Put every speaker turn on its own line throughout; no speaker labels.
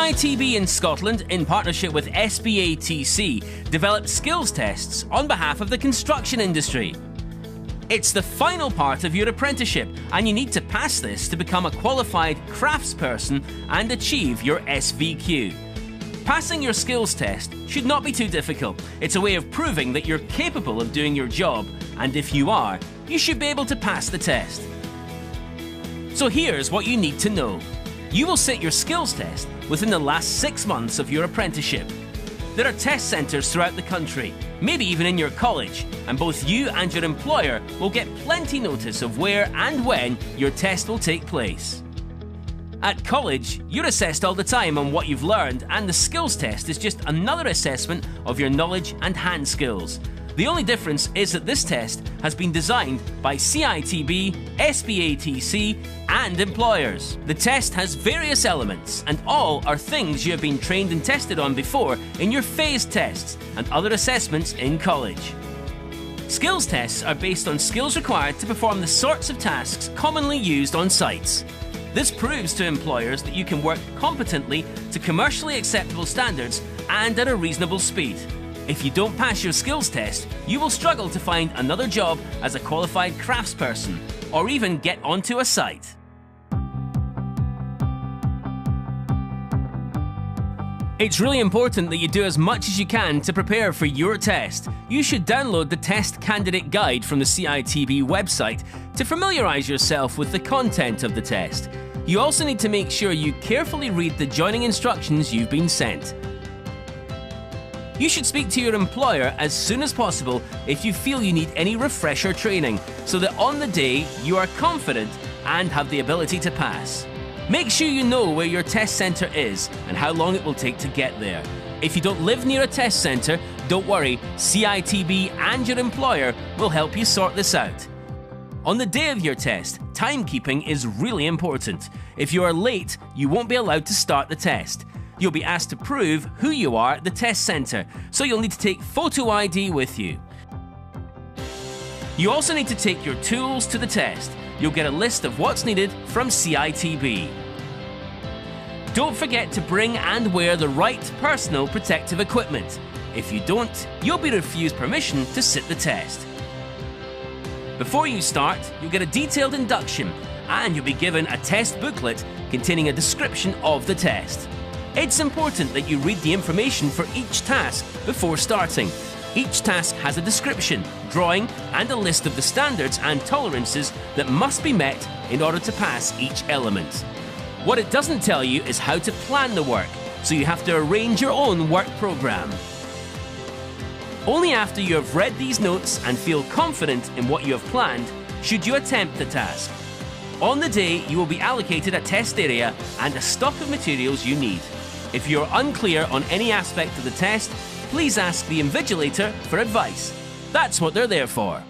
CITB in Scotland, in partnership with SBATC, developed skills tests on behalf of the construction industry. It's the final part of your apprenticeship, and you need to pass this to become a qualified craftsperson and achieve your SVQ. Passing your skills test should not be too difficult. It's a way of proving that you're capable of doing your job, and if you are, you should be able to pass the test. So here's what you need to know. You will sit your skills test within the last 6 months of your apprenticeship. There are test centres throughout the country, maybe even in your college, and both you and your employer will get plenty notice of where and when your test will take place. At college, you're assessed all the time on what you've learned, and the skills test is just another assessment of your knowledge and hand skills. The only difference is that this test has been designed by CITB, SBATC and employers. The test has various elements, and all are things you have been trained and tested on before in your phase tests and other assessments in college. Skills tests are based on skills required to perform the sorts of tasks commonly used on sites. This proves to employers that you can work competently to commercially acceptable standards and at a reasonable speed. If you don't pass your skills test, you will struggle to find another job as a qualified craftsperson, or even get onto a site. It's really important that you do as much as you can to prepare for your test. You should download the Test Candidate Guide from the CITB website to familiarise yourself with the content of the test. You also need to make sure you carefully read the joining instructions you've been sent. You should speak to your employer as soon as possible if you feel you need any refresher training, so that on the day you are confident and have the ability to pass. Make sure you know where your test centre is and how long it will take to get there. If you don't live near a test centre, don't worry, CITB and your employer will help you sort this out. On the day of your test, timekeeping is really important. If you are late, you won't be allowed to start the test. You'll be asked to prove who you are at the test centre, so you'll need to take photo ID with you. You also need to take your tools to the test. You'll get a list of what's needed from CITB. Don't forget to bring and wear the right personal protective equipment. If you don't, you'll be refused permission to sit the test. Before you start, you'll get a detailed induction, and you'll be given a test booklet containing a description of the test. It's important that you read the information for each task before starting. Each task has a description, drawing, and a list of the standards and tolerances that must be met in order to pass each element. What it doesn't tell you is how to plan the work, so you have to arrange your own work program. Only after you have read these notes and feel confident in what you have planned should you attempt the task. On the day, you will be allocated a test area and a stock of materials you need. If you're unclear on any aspect of the test, please ask the invigilator for advice. That's what they're there for.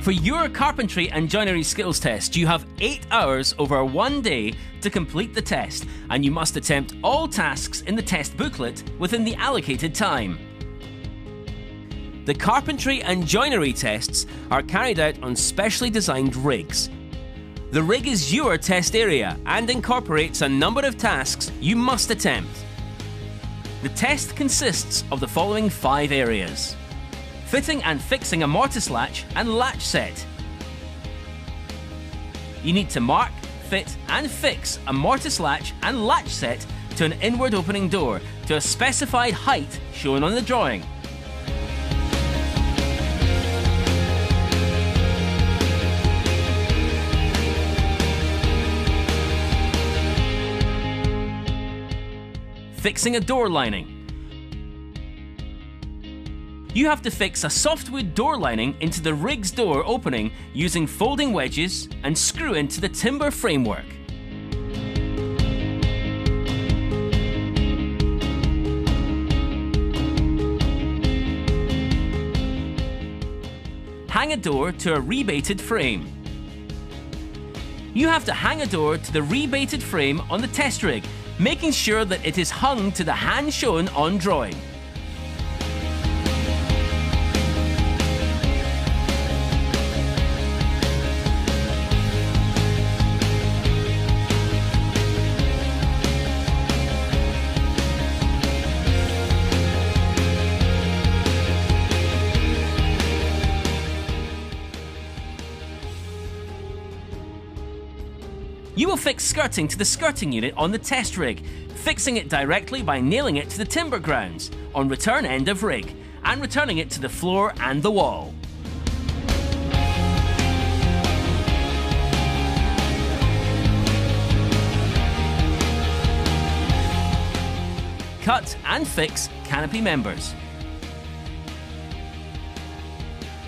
For your carpentry and joinery skills test, you have 8 hours over 1 day to complete the test, and you must attempt all tasks in the test booklet within the allocated time. The carpentry and joinery tests are carried out on specially designed rigs. The rig is your test area and incorporates a number of tasks you must attempt. The test consists of the following 5 areas: fitting and fixing a mortise latch and latch set. You need to mark, fit and fix a mortise latch and latch set to an inward opening door to a specified height shown on the drawing. Fixing a door lining. You have to fix a softwood door lining into the rig's door opening using folding wedges and screw into the timber framework. Hang a door to a rebated frame. You have to hang a door to the rebated frame on the test rig, making sure that it is hung to the hand shown on drawing. You will fix skirting to the skirting unit on the test rig, fixing it directly by nailing it to the timber grounds on return end of rig and returning it to the floor and the wall. Cut and fix canopy members.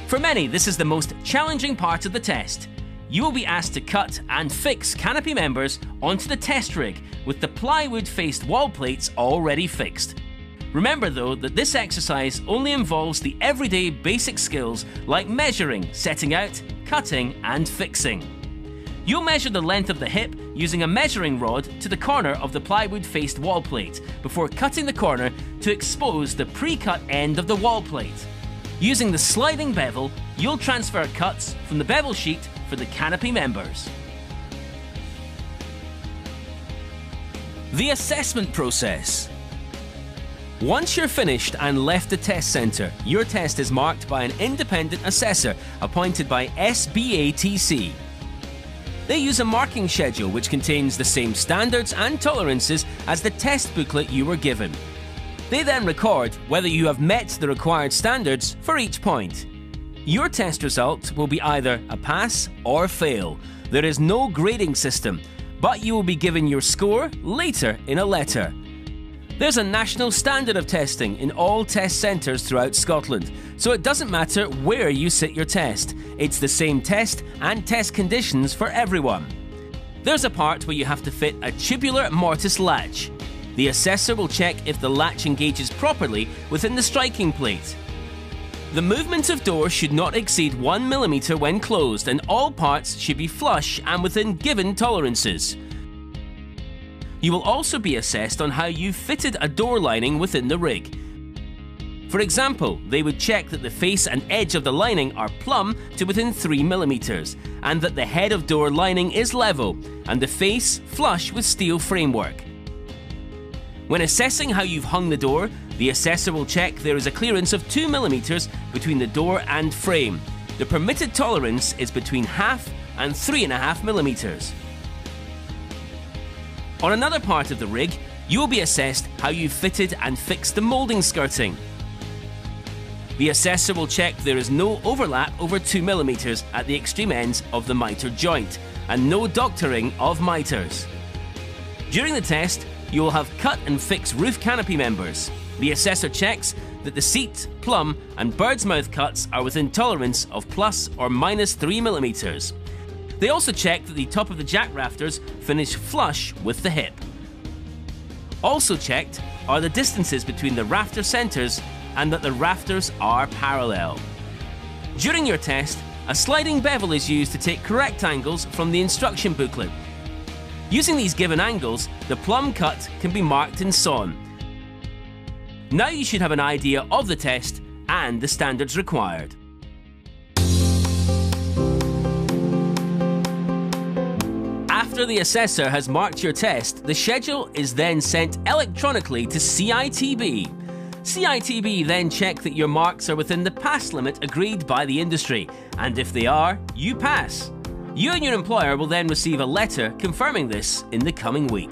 For many, this is the most challenging part of the test. You will be asked to cut and fix canopy members onto the test rig with the plywood-faced wall plates already fixed. Remember though that this exercise only involves the everyday basic skills like measuring, setting out, cutting and fixing. You'll measure the length of the hip using a measuring rod to the corner of the plywood-faced wall plate before cutting the corner to expose the pre-cut end of the wall plate. Using the sliding bevel, you'll transfer cuts from the bevel sheet for the canopy members. The assessment process. Once you're finished and left the test centre, your test is marked by an independent assessor appointed by SBATC. They use a marking schedule which contains the same standards and tolerances as the test booklet you were given. They then record whether you have met the required standards for each point. Your test result will be either a pass or fail. There is no grading system, but you will be given your score later in a letter. There's a national standard of testing in all test centres throughout Scotland, so it doesn't matter where you sit your test. It's the same test and test conditions for everyone. There's a part where you have to fit a tubular mortise latch. The assessor will check if the latch engages properly within the striking plate. The movement of door should not exceed 1 mm when closed, and all parts should be flush and within given tolerances. You will also be assessed on how you fitted a door lining within the rig. For example, they would check that the face and edge of the lining are plumb to within 3 mm, and that the head of door lining is level, and the face flush with steel framework. When assessing how you've hung the door, the assessor will check there is a clearance of 2 mm between the door and frame. The permitted tolerance is between 0.5 and 3.5 mm. On another part of the rig, you will be assessed how you fitted and fixed the moulding skirting. The assessor will check there is no overlap over 2 mm at the extreme ends of the miter joint and no doctoring of miters. During the test, you will have cut and fixed roof canopy members. The assessor checks that the seat, plumb and bird's mouth cuts are within tolerance of plus or minus 3 mm. They also check that the top of the jack rafters finish flush with the hip. Also checked are the distances between the rafter centres and that the rafters are parallel. During your test, a sliding bevel is used to take correct angles from the instruction booklet. Using these given angles, the plumb cut can be marked and sawn. Now you should have an idea of the test and the standards required. After the assessor has marked your test, the schedule is then sent electronically to CITB. CITB then check that your marks are within the pass limit agreed by the industry, and if they are, you pass. You and your employer will then receive a letter confirming this in the coming week.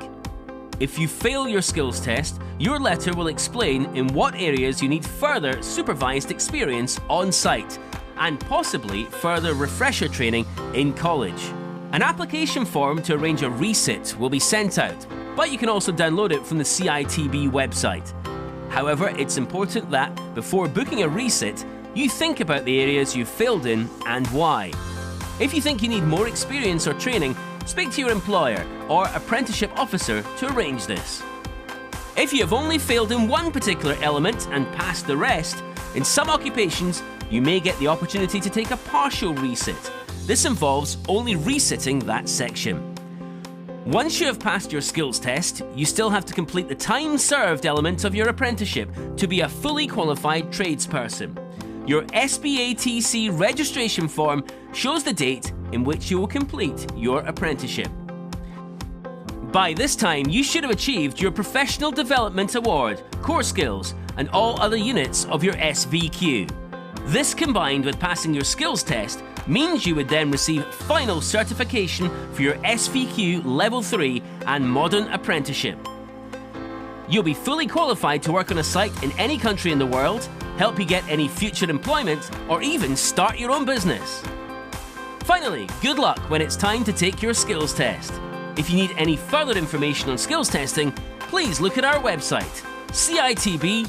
If you fail your skills test, your letter will explain in what areas you need further supervised experience on site, and possibly further refresher training in college. An application form to arrange a resit will be sent out, but you can also download it from the CITB website. However, it's important that, before booking a resit, you think about the areas you failed in and why. If you think you need more experience or training, speak to your employer or apprenticeship officer to arrange this. If you have only failed in one particular element and passed the rest, in some occupations, you may get the opportunity to take a partial resit. This involves only resitting that section. Once you have passed your skills test, you still have to complete the time served element of your apprenticeship to be a fully qualified tradesperson. Your SBATC registration form shows the date in which you will complete your apprenticeship. By this time, you should have achieved your Professional Development Award, core skills, and all other units of your SVQ. This, combined with passing your skills test, means you would then receive final certification for your SVQ Level 3 and Modern Apprenticeship. You'll be fully qualified to work on a site in any country in the world, help you get any future employment, or even start your own business. Finally, good luck when it's time to take your skills test. If you need any further information on skills testing, please look at our website, citb.co.uk.